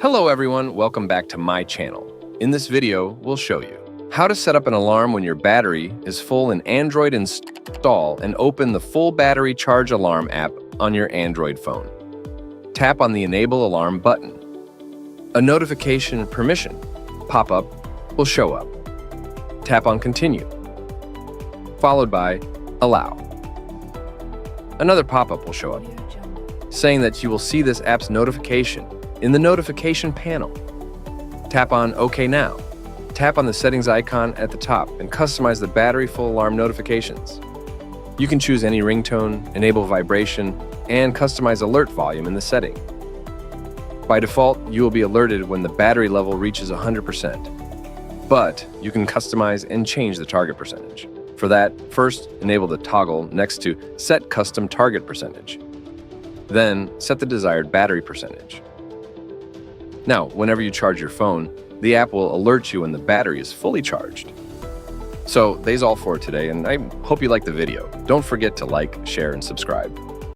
Hello everyone, welcome back to my channel. In this video, we'll show you how to set up an alarm when your battery is full in Android Install and open the full battery charge alarm app on your Android phone. Tap on the Enable Alarm button. A notification permission pop-up will show up. Tap on Continue, followed by Allow. Another pop-up will show up, saying that you will see this app's notification in the notification panel. Tap on OK Now. Tap on the settings icon at the top and customize the battery full alarm notifications. You can choose any ringtone, enable vibration, and customize alert volume in the setting. By default, you will be alerted when the battery level reaches 100%, but you can customize and change the target percentage. For that, first enable the toggle next to Set Custom Target Percentage. Then set the desired battery percentage. Now, whenever you charge your phone, the app will alert you when the battery is fully charged. So, that's all for today, and I hope you liked the video. Don't forget to like, share, and subscribe.